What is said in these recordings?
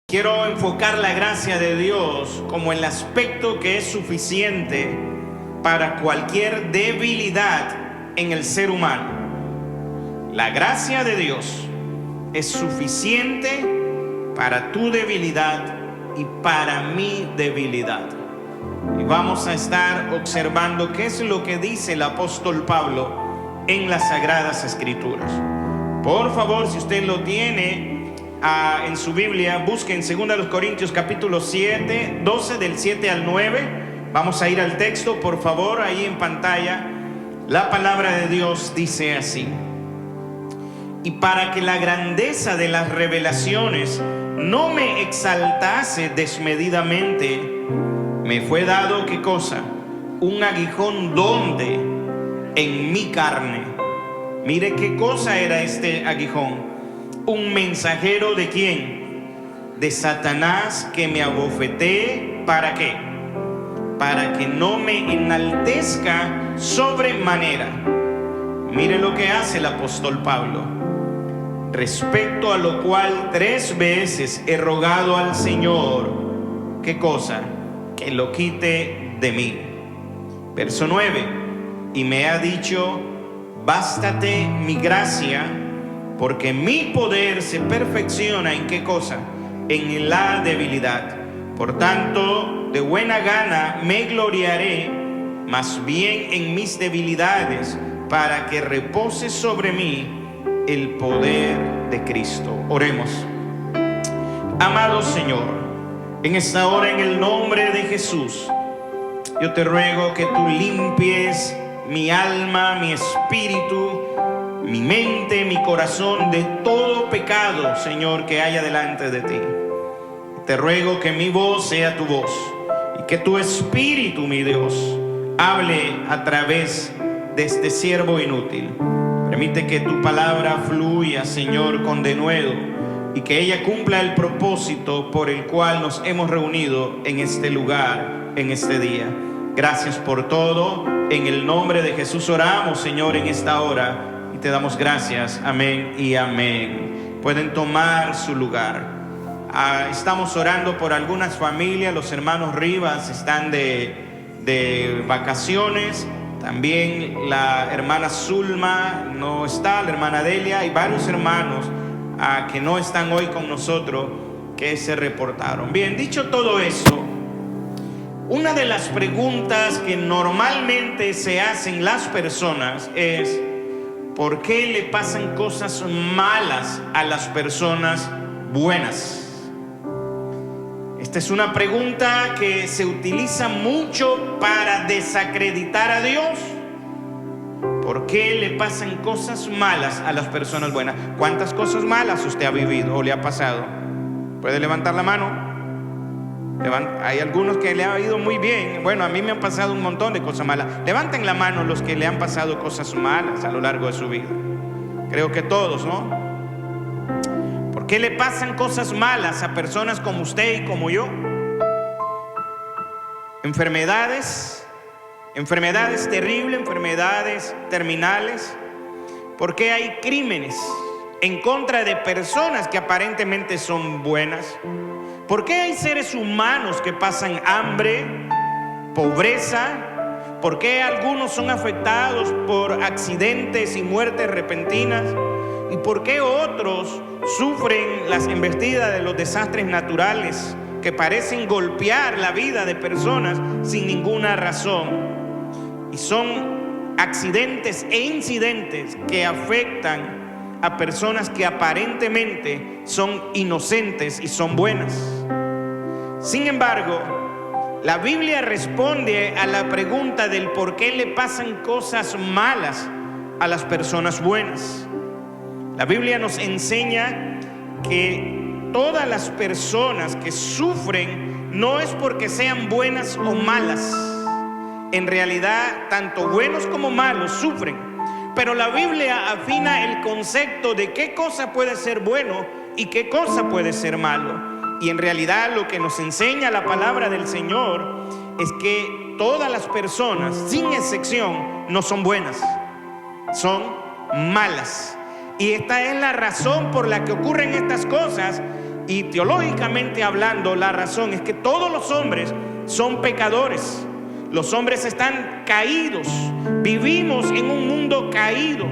Quiero enfocar la gracia de Dios como el aspecto que es suficiente para cualquier debilidad en el ser humano. La gracia de Dios es suficiente para tu debilidad y para mi debilidad. Y vamos a estar observando qué es lo que dice el apóstol Pablo en las Sagradas Escrituras. Por favor, si usted lo tiene en su Biblia, busquen 2 Corintios capítulo 7, 12 del 7 al 9. Vamos a ir al texto, por favor, ahí en pantalla. La palabra de Dios dice así: y para que la grandeza de las revelaciones no me exaltase desmedidamente, me fue dado, ¿qué cosa? Un aguijón donde en mi carne. Mire qué cosa era este aguijón. Un mensajero ¿de quién? De Satanás, que me abofetee. ¿Para qué? Para que no me enaltezca sobremanera. Mire lo que hace el apóstol Pablo. Respecto a lo cual 3 veces he rogado al Señor, ¿qué cosa? Que lo quite de mí. Verso 9. Y me ha dicho: bástate mi gracia, porque mi poder se perfecciona ¿en qué cosa? En la debilidad. Por tanto, de buena gana me gloriaré más bien en mis debilidades, para que repose sobre mí el poder de Cristo. Oremos. Amado Señor, en esta hora, en el nombre de Jesús, yo te ruego que tú limpies mi alma, mi espíritu, mi mente, mi corazón de todo pecado, Señor, que haya delante de ti. Te ruego que mi voz sea tu voz y que tu espíritu, mi Dios, hable a través de este siervo inútil. Permite que tu palabra fluya, Señor, con denuedo, y que ella cumpla el propósito por el cual nos hemos reunido en este lugar, en este día. Gracias por todo. En el nombre de Jesús oramos, Señor, en esta hora. Te damos gracias, amén y amén. Pueden tomar su lugar. Estamos orando por algunas familias. Los hermanos Rivas están de vacaciones. También la hermana Zulma no está, la hermana Delia y varios hermanos que no están hoy con nosotros, que se reportaron. Bien, dicho todo eso, una de las preguntas que normalmente se hacen las personas es: ¿por qué le pasan cosas malas a las personas buenas? Esta es una pregunta que se utiliza mucho para desacreditar a Dios. ¿Por qué le pasan cosas malas a las personas buenas? ¿Cuántas cosas malas usted ha vivido o le ha pasado? ¿Puede levantar la mano? Hay algunos que le ha ido muy bien. Bueno, a mí me han pasado un montón de cosas malas. Levanten la mano los que le han pasado cosas malas a lo largo de su vida. Creo que todos, ¿no? ¿Por qué le pasan cosas malas a personas como usted y como yo? Enfermedades terribles, enfermedades terminales. ¿Por qué hay crímenes en contra de personas que aparentemente son buenas? ¿Por qué hay seres humanos que pasan hambre, pobreza? ¿Por qué algunos son afectados por accidentes y muertes repentinas? ¿Y por qué otros sufren las embestidas de los desastres naturales que parecen golpear la vida de personas sin ninguna razón? Y son accidentes e incidentes que afectan a personas que aparentemente son inocentes y son buenas. Sin embargo, la Biblia responde a la pregunta del por qué le pasan cosas malas a las personas buenas. La Biblia nos enseña que todas las personas que sufren no es porque sean buenas o malas. En realidad, tanto buenos como malos sufren. Pero la Biblia afina el concepto de qué cosa puede ser bueno y qué cosa puede ser malo. Y en realidad lo que nos enseña la palabra del Señor es que todas las personas, sin excepción, no son buenas, son malas. Y esta es la razón por la que ocurren estas cosas Y teológicamente hablando, la razón es que todos los hombres son pecadores. Los hombres están caídos. Vivimos en un mundo caído.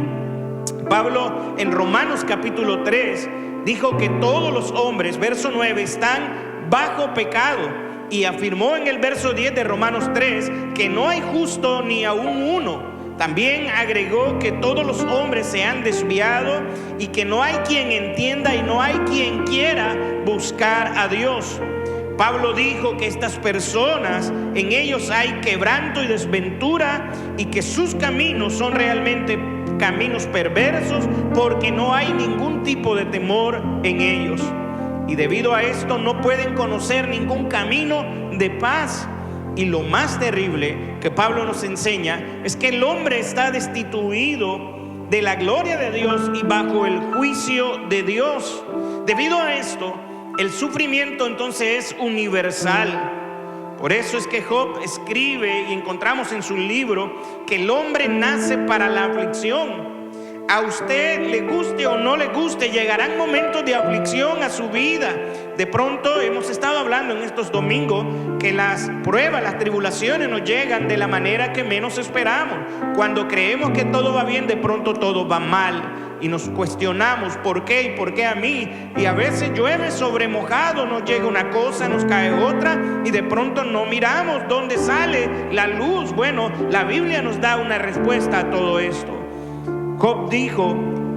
Pablo en Romanos capítulo 3 dijo que todos los hombres, verso 9, están bajo pecado. Y afirmó en el verso 10 de Romanos 3 que no hay justo ni aún uno. También agregó que todos los hombres se han desviado y que no hay quien entienda y no hay quien quiera buscar a Dios. Pablo dijo que estas personas, en ellos hay quebranto y desventura, y que sus caminos son realmente caminos perversos, porque no hay ningún tipo de temor en ellos. Y debido a esto no pueden conocer ningún camino de paz. Y lo más terrible que Pablo nos enseña es que el hombre está destituido de la gloria de Dios y bajo el juicio de Dios. Debido a esto, el sufrimiento entonces es universal. Por eso es que Job escribe, y encontramos en su libro, que el hombre nace para la aflicción. A usted le guste o no le guste, llegarán momentos de aflicción a su vida. De pronto hemos estado hablando en estos domingos que las pruebas, las tribulaciones nos llegan de la manera que menos esperamos. Cuando creemos que todo va bien, de pronto todo va mal. Y nos cuestionamos ¿por qué? ¿Y por qué a mí? Y a veces llueve sobre mojado, nos llega una cosa, nos cae otra, y de pronto no miramos dónde sale la luz. Bueno, la Biblia nos da una respuesta a todo esto. Job dijo,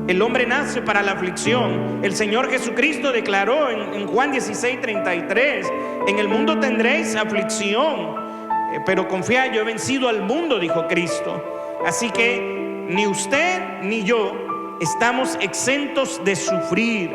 el hombre nace para la aflicción. El Señor Jesucristo declaró en Juan 16:33, en el mundo tendréis aflicción, pero confiad, yo he vencido al mundo, dijo Cristo. Así que ni usted ni yo estamos exentos de sufrir.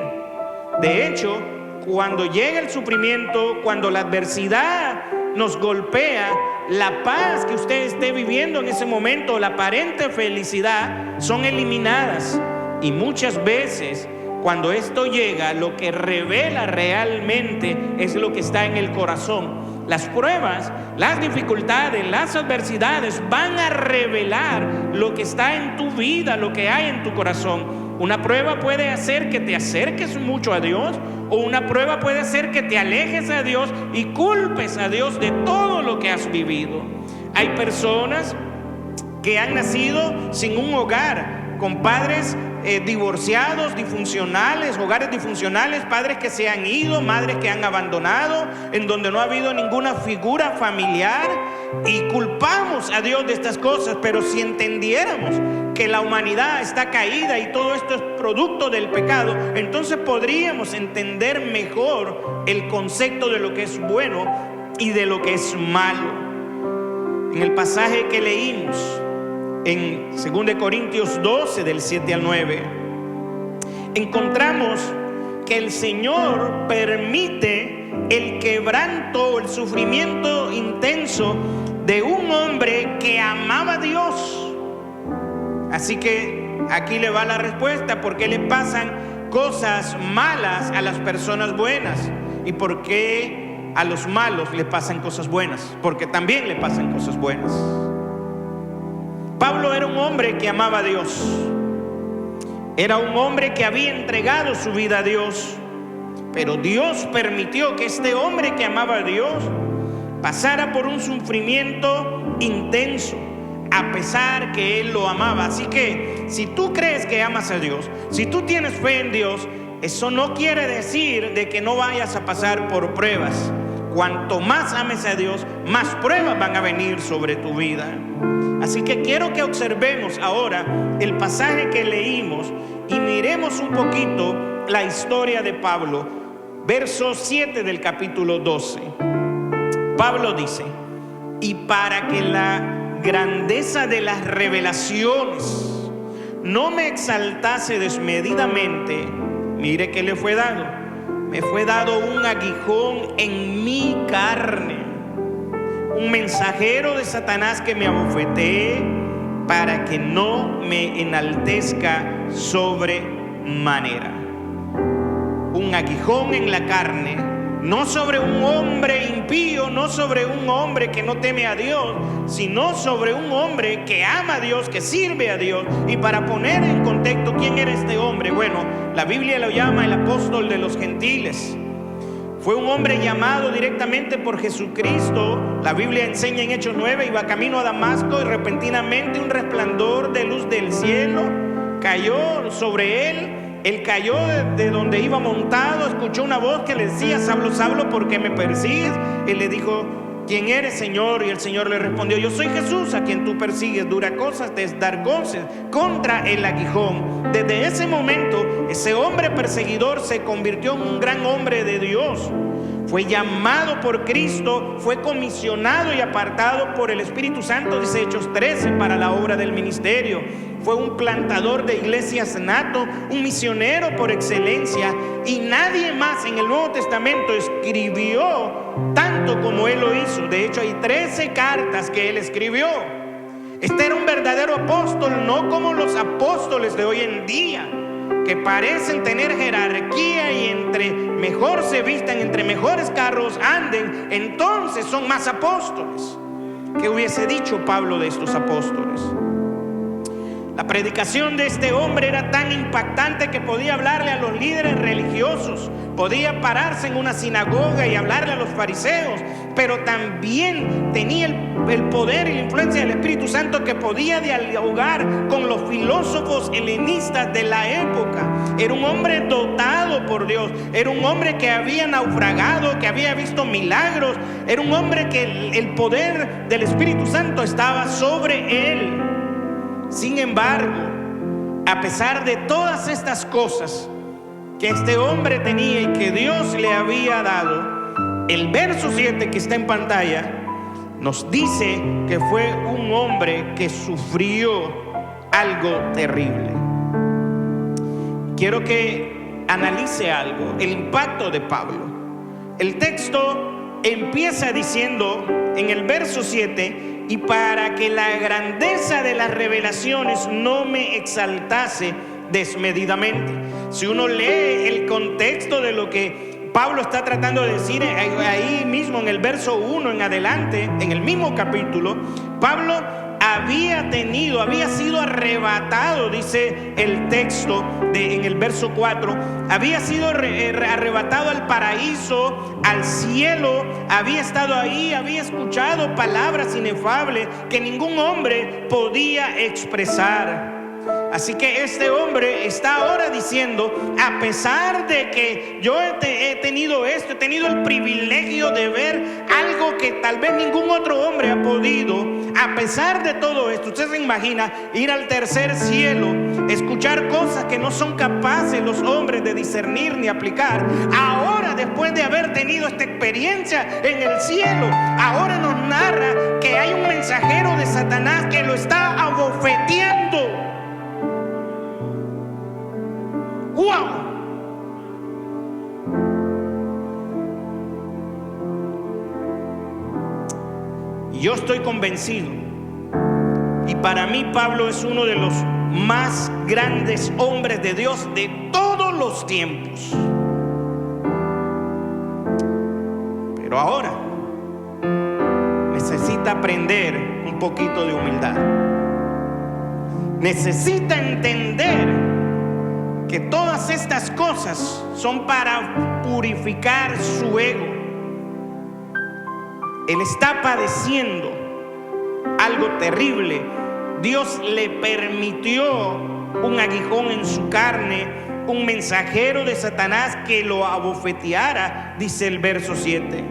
De hecho, cuando llega el sufrimiento, cuando la adversidad nos golpea, la paz que usted esté viviendo en ese momento, la aparente felicidad, son eliminadas. Y muchas veces, cuando esto llega, lo que revela realmente es lo que está en el corazón. Las pruebas, las dificultades, las adversidades van a revelar lo que está en tu vida, lo que hay en tu corazón. Una prueba puede hacer que te acerques mucho a Dios, o una prueba puede hacer que te alejes a Dios y culpes a Dios de todo lo que has vivido. Hay personas que han nacido sin un hogar, con padres divorciados, disfuncionales, hogares disfuncionales, padres que se han ido, madres que han abandonado, en donde no ha habido ninguna figura familiar, y culpamos a Dios de estas cosas. Pero si entendiéramos que la humanidad está caída y todo esto es producto del pecado, entonces podríamos entender mejor el concepto de lo que es bueno y de lo que es malo. En el pasaje que leímos en 2 Corintios 12 del 7 al 9, encontramos que el Señor permite el quebranto, el sufrimiento intenso de un hombre que amaba a Dios. Así que aquí le va la respuesta: ¿por qué le pasan cosas malas a las personas buenas? ¿Y por qué a los malos le pasan cosas buenas? Porque también le pasan cosas buenas. Pablo era un hombre que amaba a Dios. Era un hombre que había entregado su vida a Dios. Pero Dios permitió que este hombre que amaba a Dios pasara por un sufrimiento intenso, a pesar que él lo amaba. Así que si tú crees que amas a Dios, si tú tienes fe en Dios, eso no quiere decir de que no vayas a pasar por pruebas. Cuanto más ames a Dios, más pruebas van a venir sobre tu vida. Así que quiero que observemos ahora el pasaje que leímos y miremos un poquito la historia de Pablo. Verso 7 del capítulo 12. Pablo dice: y para que la grandeza de las revelaciones no me exaltase desmedidamente, mire que le fue dado. Me fue dado un aguijón en mi carne, un mensajero de Satanás que me abofetee, para que no me enaltezca sobremanera. Un aguijón en la carne, no sobre un hombre impío, no sobre un hombre que no teme a Dios, sino sobre un hombre que ama a Dios, que sirve a Dios. Y para poner en contexto quién era este hombre, bueno, la Biblia lo llama el apóstol de los gentiles. Fue un hombre llamado directamente por Jesucristo. La Biblia enseña en Hechos 9, iba camino a Damasco y repentinamente un resplandor de luz del cielo cayó sobre él. Él cayó de donde iba montado, escuchó una voz que le decía: Saulo, Saulo, ¿por qué me persigues? Él le dijo: ¿quién eres, Señor? Y el Señor le respondió: yo soy Jesús, a quien tú persigues. Dura cosas te es dar goces contra el aguijón. Desde ese momento, ese hombre perseguidor se convirtió en un gran hombre de Dios. Fue llamado por Cristo, fue comisionado y apartado por el Espíritu Santo, dice Hechos 13, para la obra del ministerio. Fue un plantador de iglesias nato, un misionero por excelencia, y nadie más en el Nuevo Testamento escribió tanto como él lo hizo. De hecho, hay 13 cartas que él escribió. Este era un verdadero apóstol, no como los apóstoles de hoy en día, que parecen tener jerarquía y entre mejor se vistan, entre mejores carros anden, entonces son más apóstoles. ¿Qué hubiese dicho Pablo de estos apóstoles? La predicación de este hombre era tan impactante que podía hablarle a los líderes religiosos, podía pararse en una sinagoga y hablarle a los fariseos, pero también tenía el poder y la influencia del Espíritu Santo que podía dialogar con los filósofos helenistas de la época. Era un hombre dotado por Dios, era un hombre que había naufragado, que había visto milagros, era un hombre que el poder del Espíritu Santo estaba sobre él. Sin embargo, a pesar de todas estas cosas que este hombre tenía y que Dios le había dado, el verso 7 que está en pantalla nos dice que fue un hombre que sufrió algo terrible. Quiero que analice algo, el impacto de Pablo. El texto empieza diciendo en el verso 7: y para que la grandeza de las revelaciones no me exaltase desmedidamente. Si uno lee el contexto de lo que Pablo está tratando de decir ahí mismo en el verso 1 en adelante, en el mismo capítulo, Pablo había sido arrebatado, dice el texto en el verso 4, había sido arrebatado al paraíso, al cielo, había estado ahí, había escuchado palabras inefables que ningún hombre podía expresar. Así que este hombre está ahora diciendo: a pesar de que yo he tenido esto, he tenido el privilegio de ver algo que tal vez ningún otro hombre ha podido, a pesar de todo esto, usted se imagina ir al tercer cielo, escuchar cosas que no son capaces los hombres de discernir ni aplicar. Ahora, después de haber tenido esta experiencia en el cielo, ahora nos narra que hay un mensajero de Satanás que lo está abofeteando. ¡Wow! Yo estoy convencido, y para mí Pablo es uno de los más grandes hombres de Dios de todos los tiempos. Pero ahora necesita aprender un poquito de humildad. Necesita entender que todas estas cosas son para purificar su ego. Él está padeciendo algo terrible. Dios le permitió un aguijón en su carne, un mensajero de Satanás que lo abofeteara, dice el verso 7.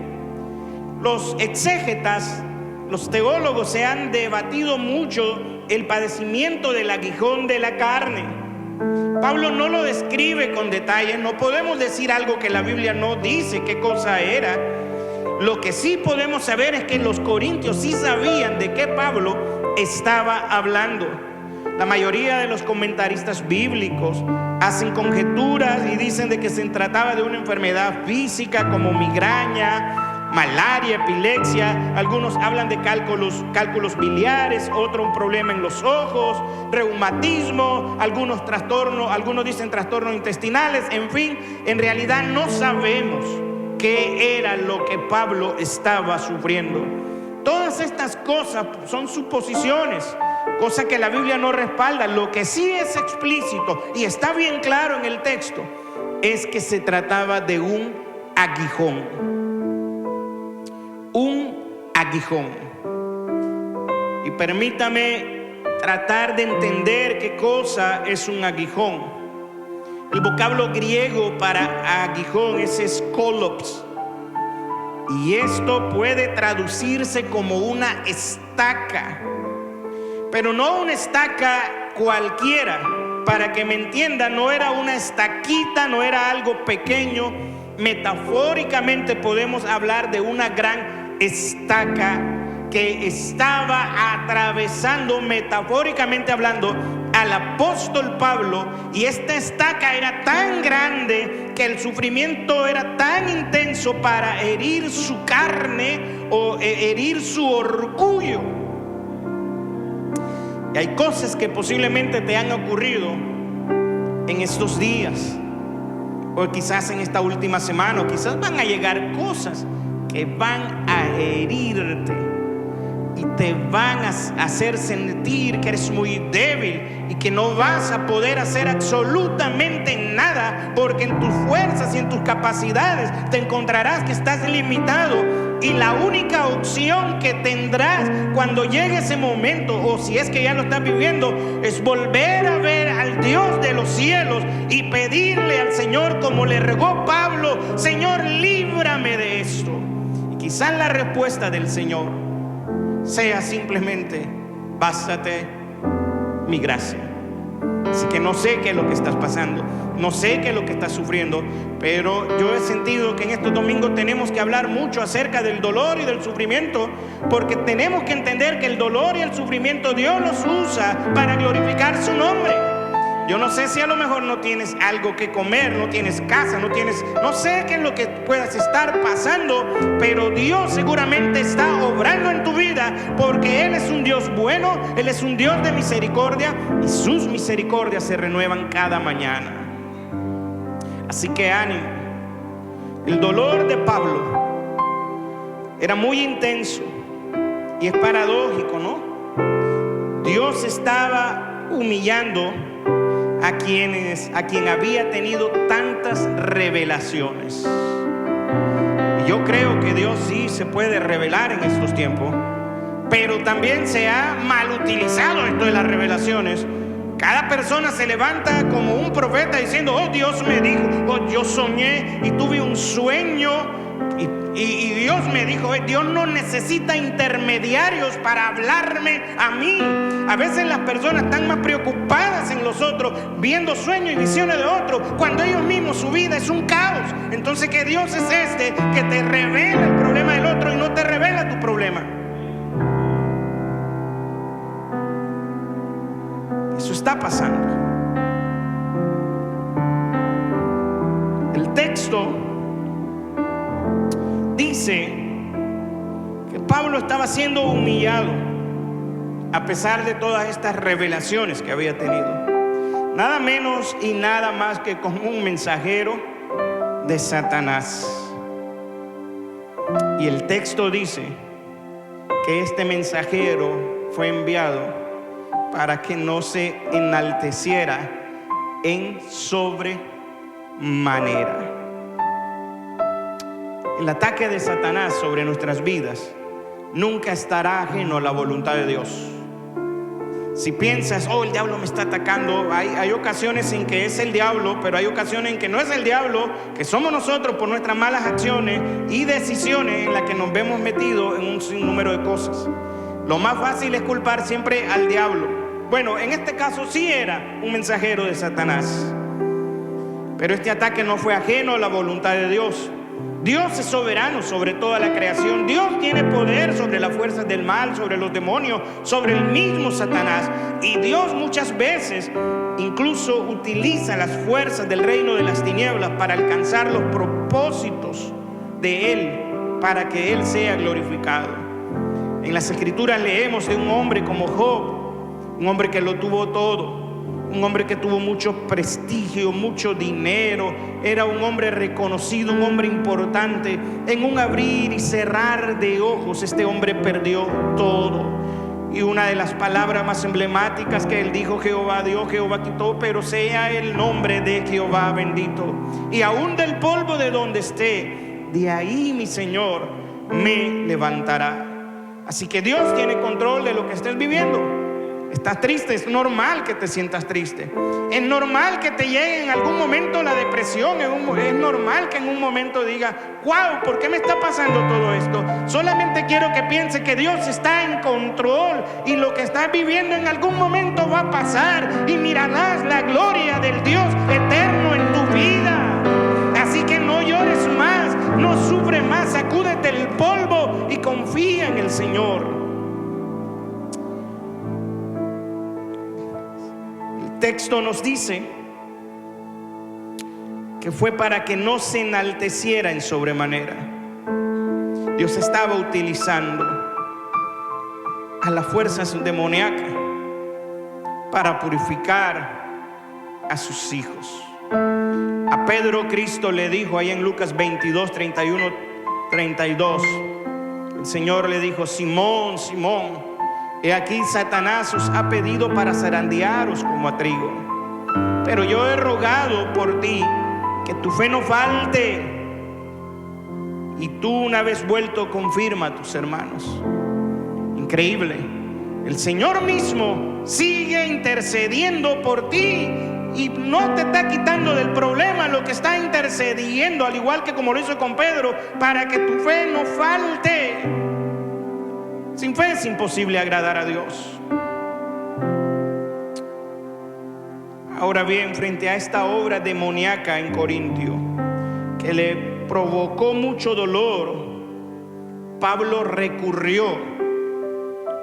Los exégetas, los teólogos se han debatido mucho el padecimiento del aguijón de la carne. Pablo no lo describe con detalle, no podemos decir algo que la Biblia no dice qué cosa era. Lo que sí podemos saber es que los corintios sí sabían de qué Pablo estaba hablando. La mayoría de los comentaristas bíblicos hacen conjeturas y dicen de que se trataba de una enfermedad física como migraña, malaria, epilepsia. Algunos hablan de cálculos biliares, otro un problema en los ojos, reumatismo, algunos trastornos, algunos dicen trastornos intestinales. En fin, en realidad no sabemos qué era lo que Pablo estaba sufriendo. Todas estas cosas son suposiciones, cosas que la Biblia no respalda. Lo que sí es explícito y está bien claro en el texto es que se trataba de un aguijón. Un aguijón. Y permítame tratar de entender qué cosa es un aguijón. El vocablo griego para aguijón es skolops. Y esto puede traducirse como una estaca. Pero no una estaca cualquiera. Para que me entiendan, no era una estaquita, no era algo pequeño. Metafóricamente podemos hablar de una gran estaca que estaba atravesando, metafóricamente hablando, al apóstol Pablo. Y esta estaca era tan grande que el sufrimiento era tan intenso para herir su carne o herir su orgullo. Y hay cosas que posiblemente te han ocurrido en estos días, o quizás en esta última semana, o quizás van a llegar cosas que van a herirte y te van a hacer sentir que eres muy débil y que no vas a poder hacer absolutamente nada, porque en tus fuerzas y en tus capacidades te encontrarás que estás limitado. Y la única opción que tendrás cuando llegue ese momento, o si es que ya lo estás viviendo, es volver a ver al Dios de los cielos y pedirle al Señor, como le rogó Pablo: Señor, líbrame de esto. Y quizás la respuesta del Señor sea simplemente: bástate mi gracia. Así que no sé qué es lo que estás pasando, no sé qué es lo que estás sufriendo, pero yo he sentido que en estos domingos tenemos que hablar mucho acerca del dolor y del sufrimiento, porque tenemos que entender que el dolor y el sufrimiento Dios los usa para glorificar su nombre. Yo no sé si a lo mejor no tienes algo que comer, no tienes casa, no sé qué es lo que puedas estar pasando, pero Dios seguramente está obrando en tu vida, porque Él es un Dios bueno, Él es un Dios de misericordia, y sus misericordias se renuevan cada mañana. Así que ánimo. El dolor de Pablo era muy intenso, y es paradójico, ¿no? Dios estaba humillando a quien había tenido tantas revelaciones. Y yo creo que Dios sí se puede revelar en estos tiempos, pero también se ha mal utilizado esto de las revelaciones. Cada persona se levanta como un profeta diciendo: oh, Dios me dijo, oh, yo soñé y tuve un sueño y Dios me dijo. Dios no necesita intermediarios para hablarme a mí. A veces las personas están más preocupadas en los otros, viendo sueños y visiones de otros, cuando ellos mismos, su vida es un caos. Entonces, ¿qué Dios es este que te revela el problema del otro y no te revela tu problema? Eso está pasando. El texto dice que Pablo estaba siendo humillado a pesar de todas estas revelaciones que había tenido. Nada menos y nada más que como un mensajero de Satanás. Y el texto dice que este mensajero fue enviado para que no se enalteciera en sobremanera. El ataque de Satanás sobre nuestras vidas nunca estará ajeno a la voluntad de Dios. Si piensas: oh, el diablo me está atacando, hay ocasiones en que es el diablo, pero hay ocasiones en que no es el diablo, que somos nosotros por nuestras malas acciones y decisiones en las que nos vemos metidos en un sinnúmero de cosas. Lo más fácil es culpar siempre al diablo. Bueno, en este caso sí era un mensajero de Satanás, pero este ataque no fue ajeno a la voluntad de Dios. Dios es soberano sobre toda la creación. Dios tiene poder sobre las fuerzas del mal, sobre los demonios, sobre el mismo Satanás. Y Dios muchas veces incluso utiliza las fuerzas del reino de las tinieblas para alcanzar los propósitos de Él, para que Él sea glorificado. En las Escrituras leemos de un hombre como Job, un hombre que lo tuvo todo. Un hombre que tuvo mucho prestigio, mucho dinero, era un hombre reconocido, un hombre importante. En un abrir y cerrar de ojos, este hombre perdió todo. Y una de las palabras más emblemáticas que él dijo: Jehová dio, Jehová quitó, pero sea el nombre de Jehová bendito. Y aún del polvo de donde esté, de ahí mi Señor me levantará. Así que Dios tiene control de lo que estés viviendo. Estás triste, es normal que te sientas triste. Es normal que te llegue en algún momento la depresión. Es normal que en un momento digas: wow, ¿por qué me está pasando todo esto? Solamente quiero que piense que Dios está en control, y lo que estás viviendo en algún momento va a pasar, y mirarás la gloria del Dios eterno en tu vida. Así que no llores más, no sufres más, sacúdete el polvo y confía en el Señor. El texto nos dice que fue para que no se enalteciera en sobremanera. Dios estaba utilizando a las fuerzas demoníacas para purificar a sus hijos. A Pedro, Cristo le dijo ahí en Lucas 22, 31, 32, el Señor le dijo: Simón, Simón, he aquí Satanás os ha pedido para zarandearos como a trigo, pero yo he rogado por ti que tu fe no falte, y tú, una vez vuelto, confirma a tus hermanos. Increíble. El Señor mismo sigue intercediendo por ti, y no te está quitando del problema, lo que está intercediendo, al igual que como lo hizo con Pedro, para que tu fe no falte. Sin fe es imposible agradar a Dios. Ahora bien, frente a esta obra demoníaca en Corintio, que le provocó mucho dolor, Pablo recurrió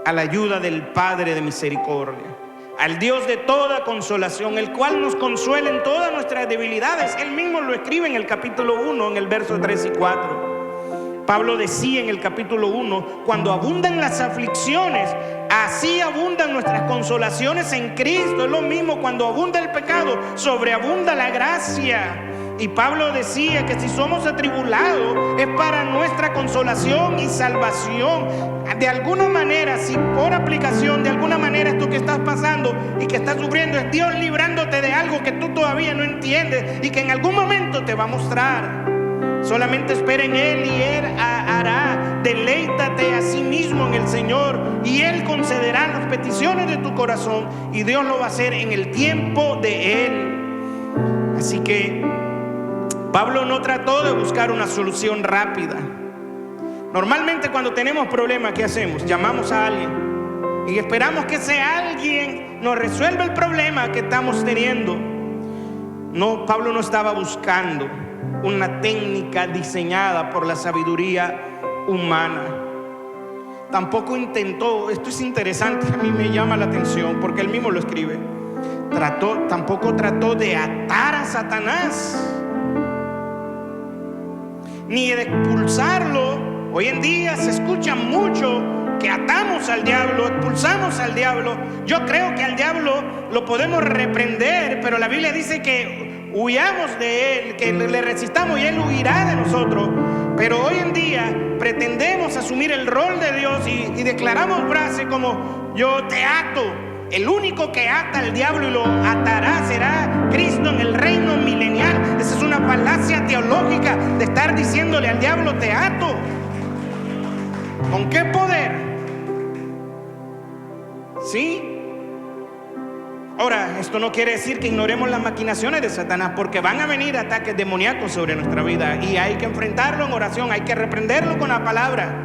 a la ayuda del Padre de misericordia, al Dios de toda consolación, el cual nos consuela en todas nuestras debilidades. Él mismo lo escribe en el capítulo 1, en el verso 3 y 4. Pablo decía en el capítulo 1: cuando abundan las aflicciones, así abundan nuestras consolaciones en Cristo. Es lo mismo, cuando abunda el pecado, sobreabunda la gracia. Y Pablo decía que si somos atribulados es para nuestra consolación y salvación. De alguna manera, si por aplicación, de alguna manera esto que estás pasando y que estás sufriendo es Dios librándote de algo que tú todavía no entiendes y que en algún momento te va a mostrar. Solamente espera en Él y Él hará. Deleítate a sí mismo en el Señor y Él concederá las peticiones de tu corazón, y Dios lo va a hacer en el tiempo de Él. Así que Pablo no trató de buscar una solución rápida. Normalmente cuando tenemos problemas, ¿qué hacemos? Llamamos a alguien y esperamos que ese alguien nos resuelva el problema que estamos teniendo. No, Pablo no estaba buscando una técnica diseñada por la sabiduría humana. Tampoco intentó, esto es interesante, a mí me llama la atención porque él mismo lo escribe, tampoco trató de atar a Satanás, ni de expulsarlo. Hoy en día se escucha mucho que atamos al diablo, expulsamos al diablo. Yo creo que al diablo lo podemos reprender, pero la Biblia dice que huyamos de él, que le resistamos y él huirá de nosotros. Pero hoy en día pretendemos asumir el rol de Dios y declaramos frases como: yo te ato. El único que ata al diablo y lo atará será Cristo en el reino milenial. Esa es una falacia teológica de estar diciéndole al diablo: te ato. ¿Con qué poder? ¿Sí? Ahora, esto no quiere decir que ignoremos las maquinaciones de Satanás, porque van a venir ataques demoníacos sobre nuestra vida y hay que enfrentarlo en oración, hay que reprenderlo con la palabra.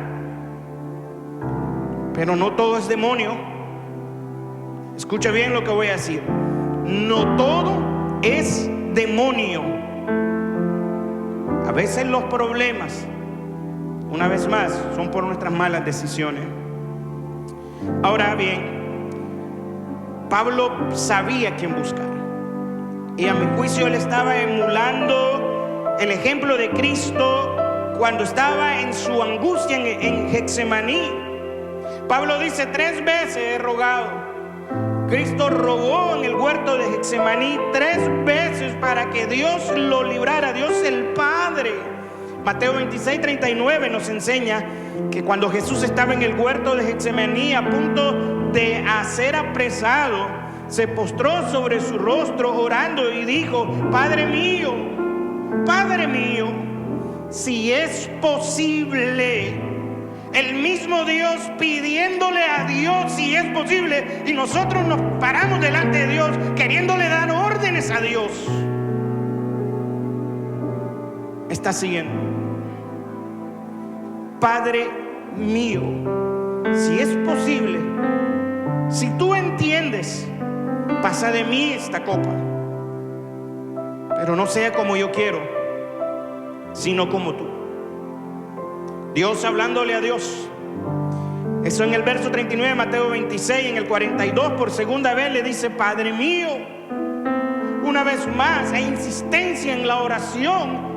Pero no todo es demonio. Escucha bien lo que voy a decir. No todo es demonio. A veces los problemas, una vez más, son por nuestras malas decisiones. Ahora bien, Pablo sabía quién buscar, y a mi juicio él estaba emulando el ejemplo de Cristo cuando estaba en su angustia en Getsemaní. Pablo dice: 3 veces he rogado. Cristo rogó en el huerto de Getsemaní 3 veces para que Dios lo librara, Dios el Padre. Mateo 26, 39 nos enseña que cuando Jesús estaba en el huerto de Getsemaní a punto de ser apresado, se postró sobre su rostro orando y dijo: Padre mío, si es posible. El mismo Dios pidiéndole a Dios si es posible, y nosotros nos paramos delante de Dios queriéndole dar órdenes a Dios. Está siguiendo. Padre mío, si es posible, si tú entiendes, pasa de mí esta copa, pero no sea como yo quiero, sino como tú. Dios hablándole a Dios. Eso en el verso 39 de Mateo 26. En el 42 por segunda vez le dice: Padre mío. Una vez más hay insistencia en la oración.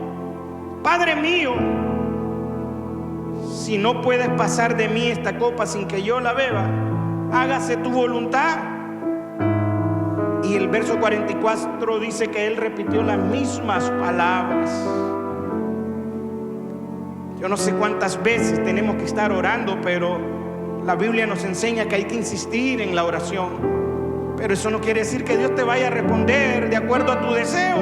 Padre mío, si no puedes pasar de mí esta copa sin que yo la beba, hágase tu voluntad. Y el verso 44 dice que él repitió las mismas palabras. Yo no sé cuántas veces tenemos que estar orando, pero la Biblia nos enseña que hay que insistir en la oración. Pero eso no quiere decir que Dios te vaya a responder de acuerdo a tu deseo.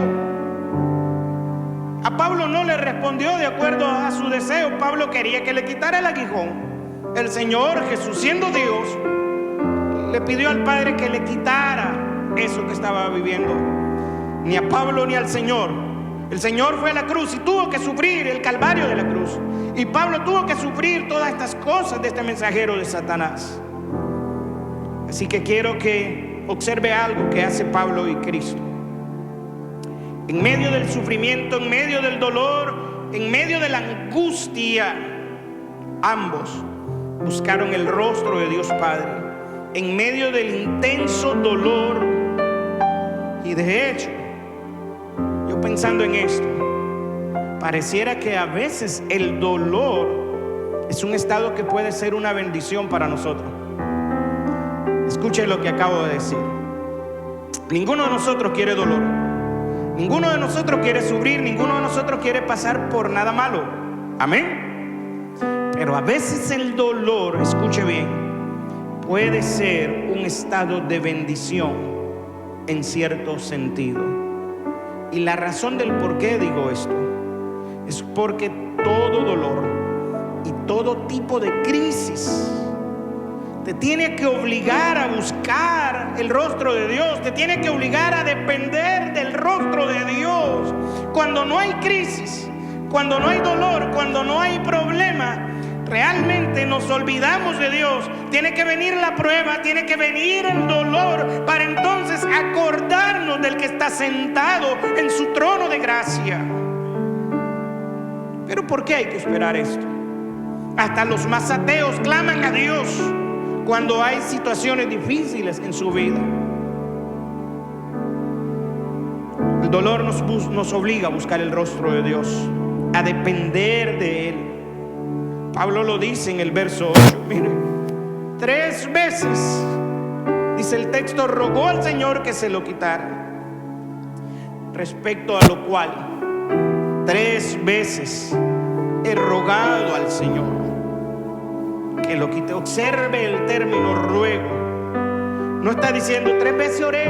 A Pablo no le respondió de acuerdo a su deseo. Pablo quería que le quitara el aguijón. El Señor Jesús, siendo Dios, le pidió al Padre que le quitara eso que estaba viviendo. Ni a Pablo ni al Señor. El Señor fue a la cruz y tuvo que sufrir el calvario de la cruz. Y Pablo tuvo que sufrir todas estas cosas de este mensajero de Satanás. Así que quiero que observe algo que hace Pablo y Cristo. En medio del sufrimiento, en medio del dolor, en medio de la angustia, ambos buscaron el rostro de Dios Padre. En medio del intenso dolor. Y de hecho, yo pensando en esto, pareciera que a veces el dolor es un estado que puede ser una bendición para nosotros. Escuchen lo que acabo de decir. Ninguno de nosotros quiere dolor. Ninguno de nosotros quiere sufrir. Ninguno de nosotros quiere pasar por nada malo. Amén. Pero a veces el dolor, escuche bien, puede ser un estado de bendición en cierto sentido. Y la razón del por qué digo esto es porque todo dolor y todo tipo de crisis te tiene que obligar a buscar el rostro de Dios, te tiene que obligar a depender del rostro de Dios. Cuando no hay crisis, cuando no hay dolor, cuando no hay problema, realmente nos olvidamos de Dios. Tiene que venir la prueba, tiene que venir el dolor para entonces acordarnos del que está sentado en su trono de gracia. Pero ¿por qué hay que esperar esto? Hasta los más ateos claman a Dios cuando hay situaciones difíciles en su vida. El dolor nos obliga a buscar el rostro de Dios, a depender de Él. Pablo lo dice en el verso 8. Mire, 3 veces, dice el texto, rogó al Señor que se lo quitara. Respecto a lo cual, 3 veces he rogado al Señor que lo quite. Observe el término ruego. No está diciendo 3 veces oré.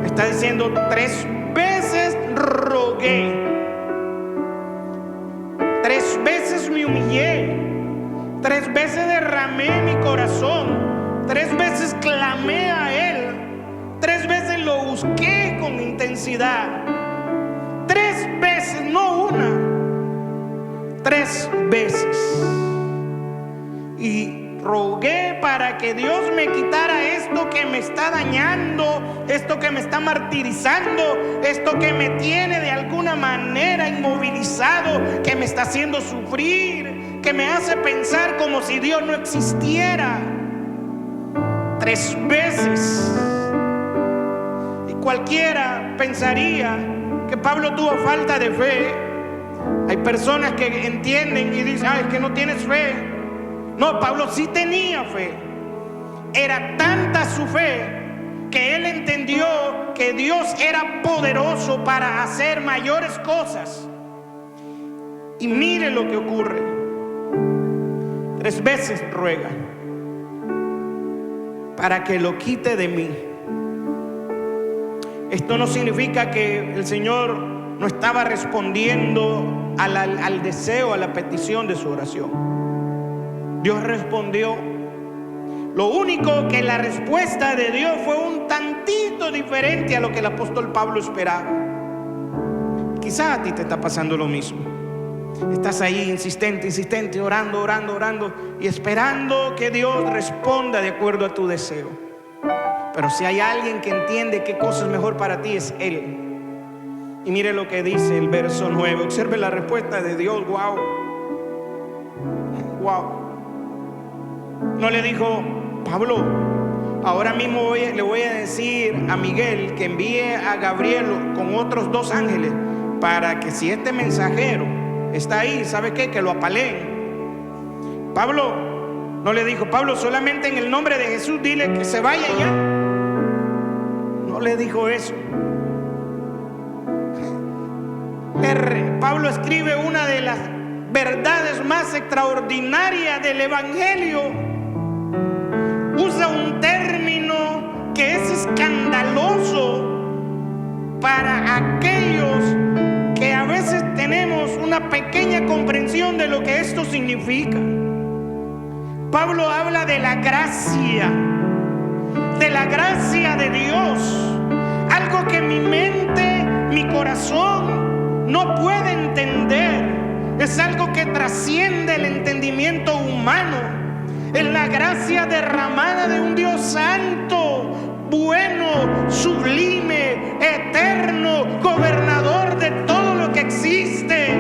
Está diciendo 3 veces rogué. 3 veces me humillé. 3 veces derramé mi corazón. 3 veces clamé a Él. 3 veces lo busqué con intensidad. 3 veces, no una. 3 veces. Y rogué para que Dios me quitara esto que me está dañando, esto que me está martirizando, esto que me tiene de alguna manera inmovilizado, que me está haciendo sufrir, que me hace pensar como si Dios no existiera. 3 veces. Y cualquiera pensaría que Pablo tuvo falta de fe. Hay personas que entienden y dicen: ay, es que no tienes fe. No, Pablo sí tenía fe. Era tanta su fe que él entendió que Dios era poderoso para hacer mayores cosas. Y mire lo que ocurre. 3 veces ruega para que lo quite de mí. Esto no significa que el Señor no estaba respondiendo al deseo, a la petición de su oración. Dios respondió. Lo único que la respuesta de Dios fue un tantito diferente a lo que el apóstol Pablo esperaba. Quizás a ti te está pasando lo mismo. Estás ahí insistente, orando y esperando que Dios responda de acuerdo a tu deseo. Pero si hay alguien que entiende qué cosa es mejor para ti, es Él. Y mire lo que dice el verso 9. Observe la respuesta de Dios. Wow. No le dijo: Pablo, ahora mismo le voy a decir a Miguel que envíe a Gabriel con otros 2 ángeles para que, si este mensajero está ahí, ¿sabe qué? Que lo apaleen. Pablo no le dijo: Pablo, solamente en el nombre de Jesús dile que se vaya ya. No le dijo eso. Pablo escribe una de las verdades más extraordinarias del Evangelio. Usa un término que es escandaloso para aquellos que a veces tenemos una pequeña comprensión de lo que esto significa. Pablo habla de la gracia de Dios, algo que mi mente, mi corazón no puede entender. Es algo que trasciende el entendimiento humano. Es la gracia derramada de un Dios santo, bueno, sublime, eterno, gobernador de todo lo que existe,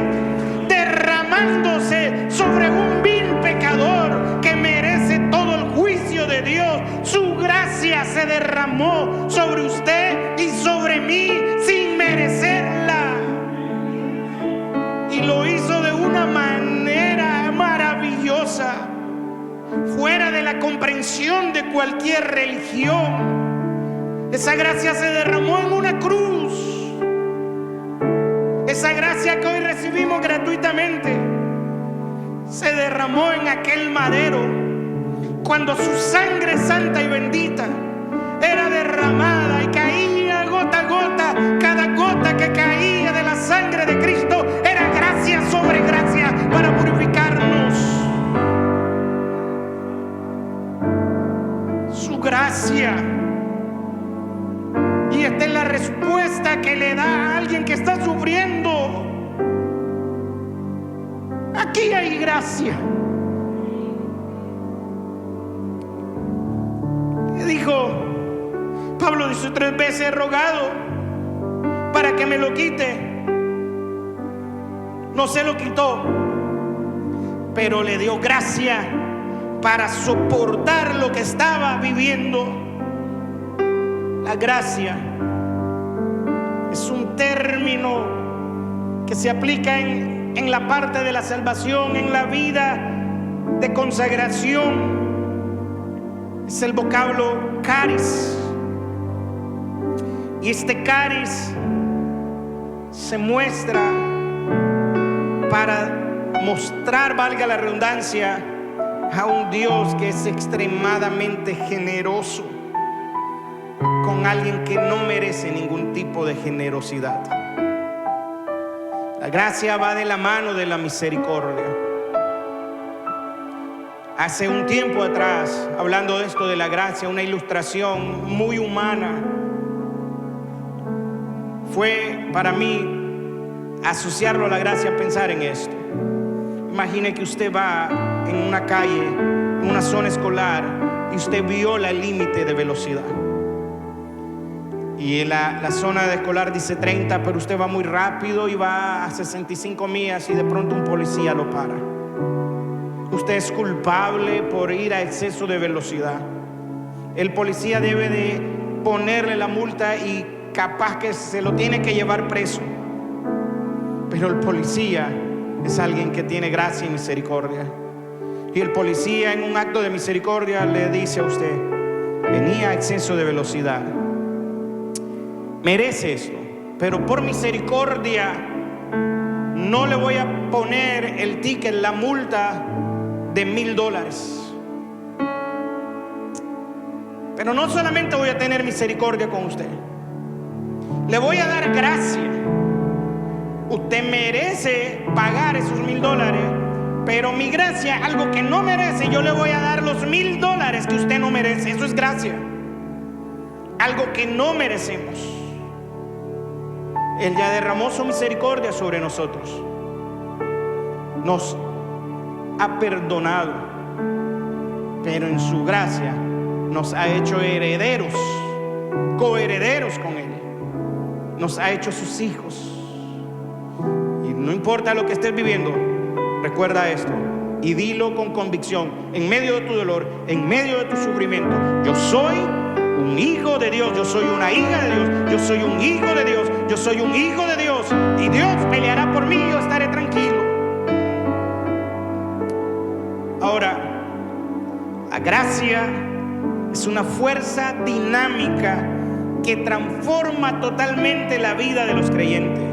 derramándose sobre un vil pecador que merece todo el juicio de Dios. Su gracia se derramó sobre usted y sobre mí sin merecerla, y lo hizo de una manera maravillosa, fuera de la comprensión de cualquier religión. Esa gracia se derramó en una cruz. Esa gracia que hoy recibimos gratuitamente se derramó en aquel madero, cuando su sangre santa y bendita era derramada y caía gota a gota. Cada gota que caía de la sangre de Cristo era gracia sobre gracia para purificarnos. Su gracia. Y esta es la respuesta que le da a alguien que está sufriendo. Aquí hay gracia. Le dijo: Pablo, dice, 3 veces he rogado para que me lo quite. No se lo quitó, pero le dio gracia para soportar lo que estaba viviendo. La gracia es un término que se aplica en la parte de la salvación, en la vida de consagración. Es el vocablo caris. Y este caris se muestra para mostrar, valga la redundancia, a un Dios que es extremadamente generoso con alguien que no merece ningún tipo de generosidad. La gracia va de la mano de la misericordia. Hace un tiempo atrás, hablando de esto de la gracia, una ilustración muy humana fue para mí asociarlo a la gracia, pensar en esto. Imagine que usted va en una calle, en una zona escolar, y usted viola el límite de velocidad. Y en la zona de escolar dice 30, pero usted va muy rápido y va a 65 millas y de pronto un policía lo para. Usted es culpable por ir a exceso de velocidad. El policía debe de ponerle la multa y capaz que se lo tiene que llevar preso. Pero el policía es alguien que tiene gracia y misericordia. Y el policía, en un acto de misericordia, le dice a usted: venía a exceso de velocidad, merece esto, pero por misericordia no le voy a poner el ticket, la multa de $1,000. Pero no solamente voy a tener misericordia con usted, le voy a dar gracia usted merece pagar esos $1,000, pero mi gracia, algo que no merece, yo le voy a dar los $1,000 que usted no merece. Eso es gracia, algo que no merecemos. Él ya derramó su misericordia sobre nosotros, nos ha perdonado, pero en su gracia nos ha hecho herederos, coherederos con Él, nos ha hecho sus hijos. Y no importa lo que estés viviendo, recuerda esto y dilo con convicción: en medio de tu dolor, en medio de tu sufrimiento, yo soy un hijo de Dios, yo soy una hija de Dios, yo soy un hijo de Dios, yo soy un hijo de Dios, y Dios peleará por mí y yo estaré tranquilo. Ahora, la gracia es una fuerza dinámica que transforma totalmente la vida de los creyentes.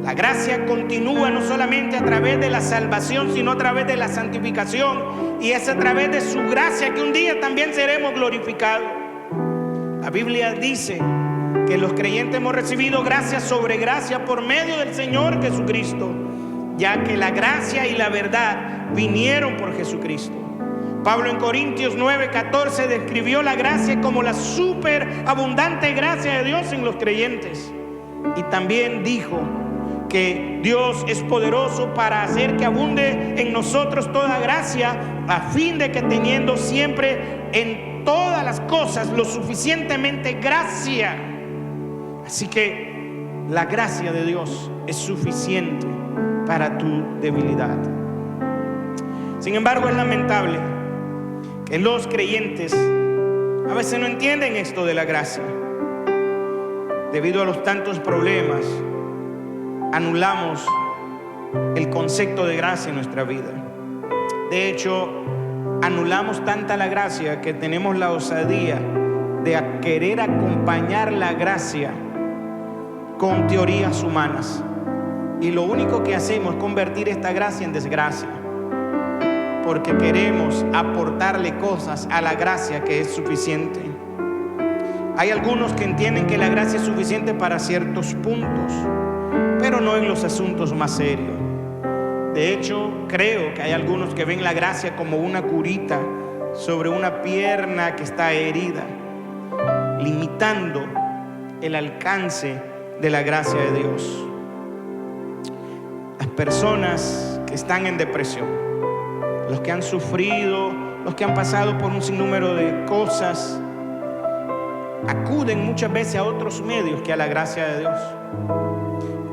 La gracia continúa no solamente a través de la salvación, sino a través de la santificación, y es a través de su gracia que un día también seremos glorificados. La Biblia dice que los creyentes hemos recibido gracia sobre gracia por medio del Señor Jesucristo, ya que la gracia y la verdad vinieron por Jesucristo. Pablo en Corintios 9:14 describió la gracia como la superabundante gracia de Dios en los creyentes, y también dijo que Dios es poderoso para hacer que abunde en nosotros toda gracia, a fin de que teniendo siempre en todas las cosas lo suficientemente gracia. Así que la gracia de Dios es suficiente para tu debilidad. Sin embargo, es lamentable que los creyentes a veces no entienden esto de la gracia. Debido a los tantos problemas, anulamos el concepto de gracia en nuestra vida. De hecho, anulamos tanta la gracia que tenemos la osadía de querer acompañar la gracia con teorías humanas, y lo único que hacemos es convertir esta gracia en desgracia, porque queremos aportarle cosas a la gracia que es suficiente. Hay algunos que entienden que la gracia es suficiente para ciertos puntos, pero no en los asuntos más serios. De hecho, creo que hay algunos que ven la gracia como una curita sobre una pierna que está herida, limitando el alcance de la gracia de Dios. Las personas que están en depresión, los que han sufrido, los que han pasado por un sinnúmero de cosas, acuden muchas veces a otros medios que a la gracia de Dios.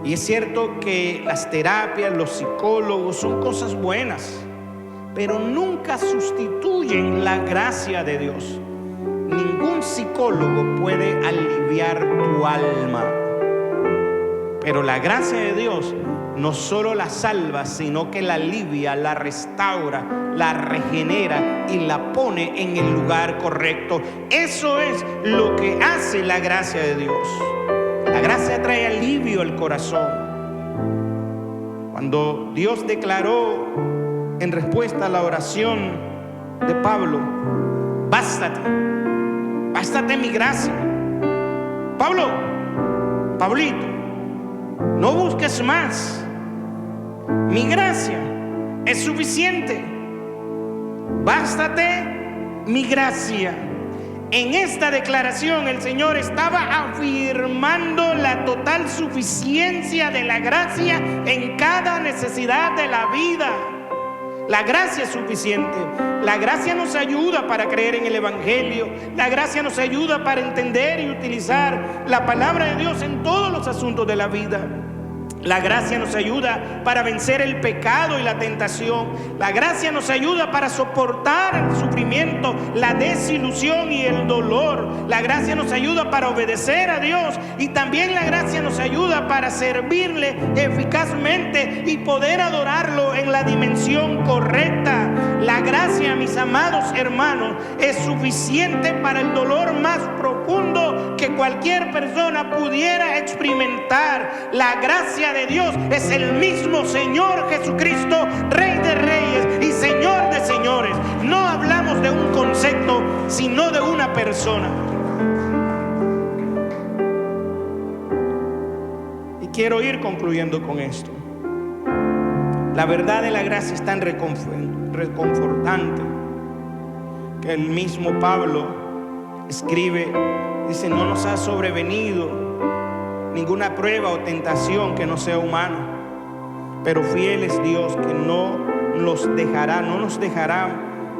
Y es cierto que las terapias, los psicólogos son cosas buenas, pero nunca sustituyen la gracia de Dios. Ningún psicólogo puede aliviar tu alma, pero la gracia de Dios no solo la salva, sino que la alivia, la restaura, la regenera y la pone en el lugar correcto. Eso es lo que hace la gracia de Dios. La gracia trae alivio al corazón. Cuando Dios declaró en respuesta a la oración de Pablo: bástate mi gracia. Pablito, no busques más. Mi gracia es suficiente. Bástate mi gracia. En esta declaración el Señor estaba afirmando la total suficiencia de la gracia en cada necesidad de la vida. La gracia es suficiente. La gracia nos ayuda para creer en el Evangelio. La gracia nos ayuda para entender y utilizar la palabra de Dios en todos los asuntos de la vida. La gracia nos ayuda para vencer el pecado y la tentación. La gracia nos ayuda para soportar el sufrimiento, la desilusión y el dolor. La gracia nos ayuda para obedecer a Dios, y también la gracia nos ayuda para servirle eficazmente y poder adorarlo en la dimensión correcta. La gracia, mis amados hermanos, es suficiente para el dolor más profundo que cualquier persona pudiera experimentar. La gracia de Dios es el mismo Señor Jesucristo, Rey de Reyes y Señor de Señores. No hablamos de un concepto, sino de una persona. Y quiero ir concluyendo con esto. La verdad de la gracia es tan reconfortante que el mismo Pablo escribe, dice: no nos ha sobrevenido ninguna prueba o tentación que no sea humana, pero fiel es Dios, que no nos dejará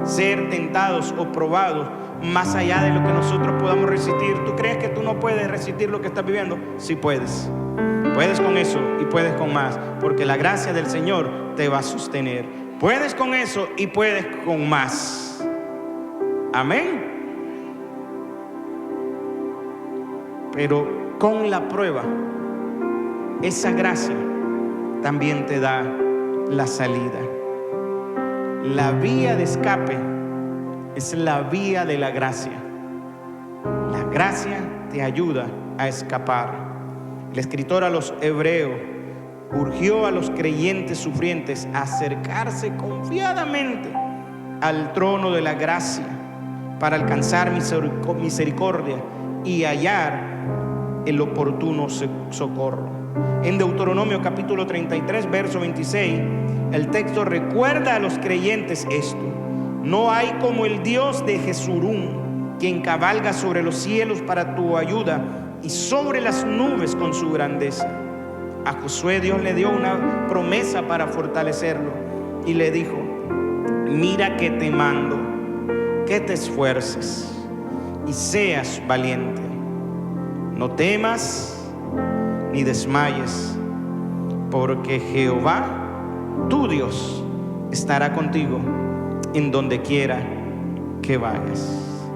ser tentados o probados más allá de lo que nosotros podamos resistir. ¿Tú crees que tú no puedes resistir lo que estás viviendo? Sí puedes. Puedes con eso y puedes con más, porque la gracia del Señor te va a sostener. Puedes con eso y puedes con más. Amén. Pero con la prueba, esa gracia también te da la salida. La vía de escape es la vía de la gracia. La gracia te ayuda a escapar. El escritor a los Hebreos urgió a los creyentes sufrientes a acercarse confiadamente al trono de la gracia para alcanzar misericordia y hallar el oportuno socorro. En Deuteronomio capítulo 33, verso 26, el texto recuerda a los creyentes esto: no hay como el Dios de Jesurún, quien cabalga sobre los cielos para tu ayuda y sobre las nubes con su grandeza. A Josué Dios le dio una promesa para fortalecerlo y le dijo: mira que te mando, que te esfuerces y seas valiente. No temas ni desmayes, porque Jehová, tu Dios, estará contigo en donde quiera que vayas.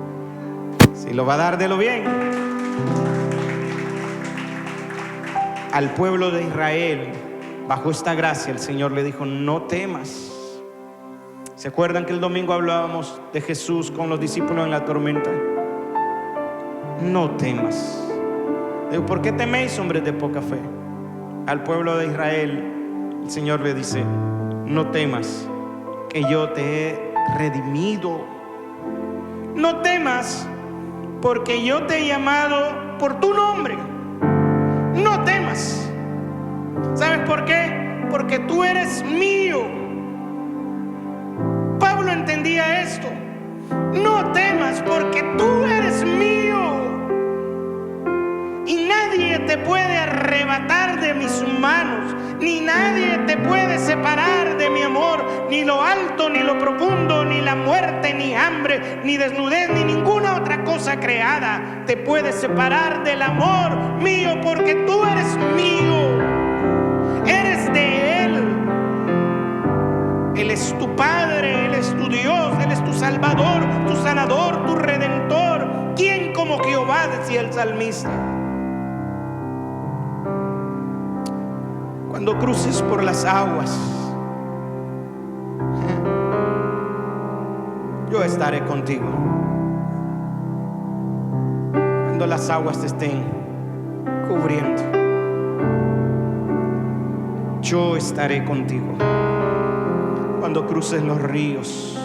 Si lo va a dar, délo bien. Al pueblo de Israel, bajo esta gracia, el Señor le dijo: no temas. ¿Se acuerdan que el domingo hablábamos de Jesús con los discípulos en la tormenta? No temas. Digo, ¿por qué teméis, hombres de poca fe? Al pueblo de Israel, el Señor le dice: no temas, que yo te he redimido. No temas, porque yo te he llamado por tu nombre. No temas. ¿Sabes por qué? Porque tú eres mío. Pablo entendía esto. No temas, porque tú eres mío. Y nadie te puede arrebatar de mis manos, ni nadie te puede separar de mi amor, ni lo alto, ni lo profundo, ni la muerte, ni hambre, ni desnudez, ni ninguna otra cosa creada te puede separar del amor mío, porque tú eres mío, eres de Él. Él es tu Padre, Él es tu Dios, Él es tu Salvador, tu Sanador, tu Redentor. ¿Quién como Jehová?, decía el salmista. Cuando cruces por las aguas, yo estaré contigo. Cuando las aguas te estén cubriendo, yo estaré contigo. Cuando cruces los ríos,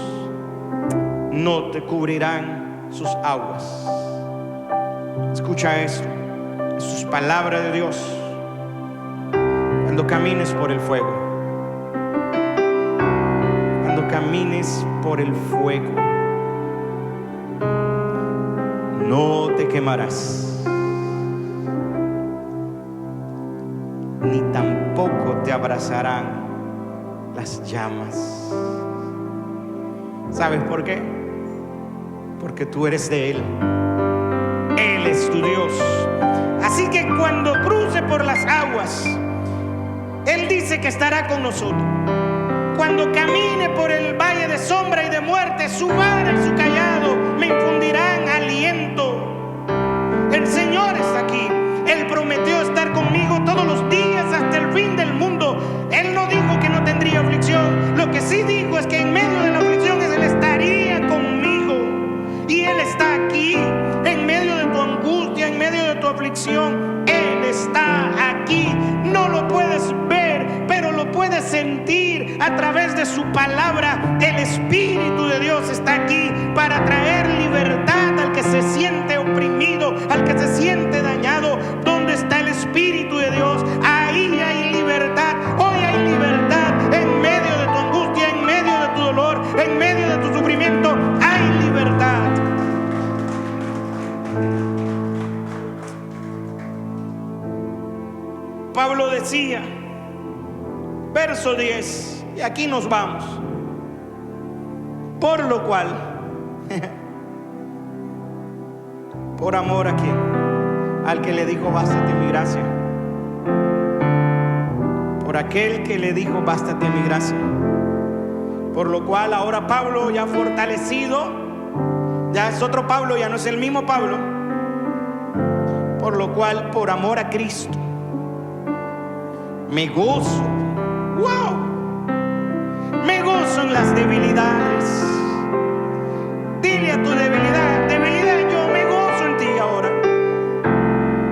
no te cubrirán sus aguas. Escucha esto, esto es palabra de Dios. Cuando camines por el fuego, cuando camines por el fuego, no te quemarás, ni tampoco te abrazarán las llamas. ¿Sabes por qué? Porque tú eres de Él. Él es tu Dios. Así que cuando cruce por las aguas, Él dice que estará con nosotros. Cuando camine por el valle de sombra y de muerte, su vara y su cayado me infundirán aliento. El Señor está aquí. Él prometió estar conmigo todos los días hasta el fin del mundo. Él no dijo que no tendría aflicción. Lo que sí dijo es que en medio de la aflicción Él estaría conmigo. Y Él está aquí, en medio de tu angustia, en medio de tu aflicción. Él está aquí. No lo puedes ver, pero lo puedes sentir a través de su palabra. El Espíritu de Dios está aquí para traer libertad al que se siente oprimido, al que se siente dañado. ¿Dónde está el Espíritu de Dios? Ahí decía, verso 10, y aquí nos vamos. Por lo cual, por amor a quién, al que le dijo bástate mi gracia, por aquel que le dijo bástate mi gracia. Por lo cual ahora Pablo, ya fortalecido, ya es otro Pablo, ya no es el mismo Pablo. Por lo cual, por amor a Cristo, me gozo. ¡Wow! Me gozo en las debilidades. Dile a tu debilidad, debilidad, yo me gozo en ti ahora.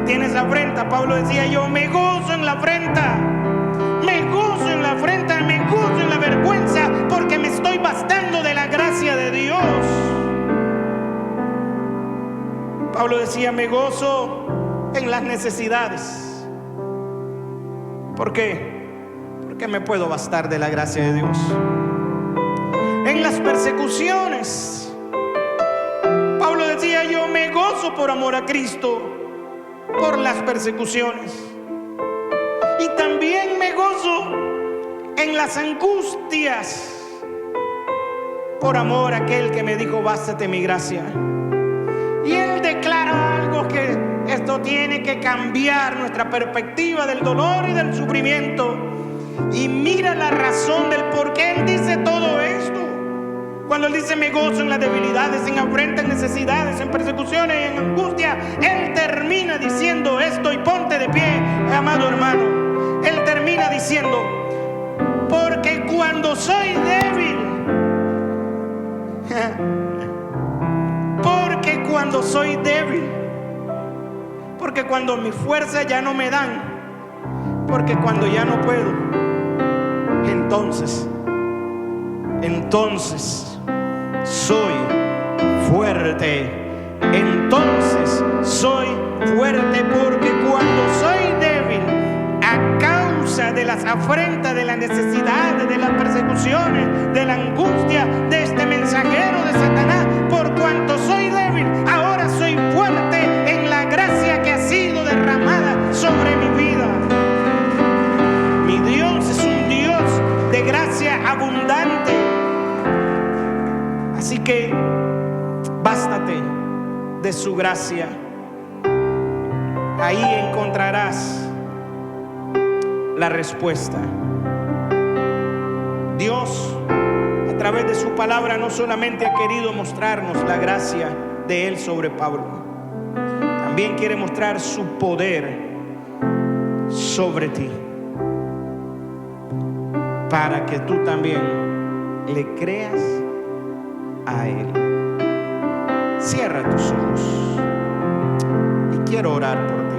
Tienes afrenta, Pablo decía, yo me gozo en la afrenta. Me gozo en la afrenta, me gozo en la vergüenza, porque me estoy bastando de la gracia de Dios. Pablo decía, me gozo en las necesidades. ¿Por qué? Porque me puedo bastar de la gracia de Dios. En las persecuciones, Pablo decía, yo me gozo por amor a Cristo, por las persecuciones. Y también me gozo en las angustias, por amor a aquel que me dijo, bástate mi gracia. Y él declara algo, que esto tiene que cambiar nuestra perspectiva del dolor y del sufrimiento. Y mira la razón del por qué él dice todo esto. Cuando él dice me gozo en las debilidades, en afrenta, en necesidades, en persecuciones, en angustia, él termina diciendo esto, y ponte de pie, amado hermano. Él termina diciendo, porque cuando soy débil, porque cuando soy débil, porque cuando mis fuerzas ya no me dan, porque cuando ya no puedo, entonces soy fuerte. Entonces soy fuerte, porque cuando soy débil, a causa de las afrentas, de las necesidades, de las persecuciones, de la angustia, de este mensajero de Satanás, por cuanto soy débil, ahora soy fuerte en la gracia que ha sido derramada sobre mi vida. Mi Dios es un Dios de gracia abundante. Así que bástate de su gracia. Ahí encontrarás la respuesta. Dios, a través de su palabra, no solamente ha querido mostrarnos la gracia de Él sobre Pablo, también quiere mostrar su poder sobre ti, para que tú también le creas a Él. Cierra tus ojos y quiero orar por ti.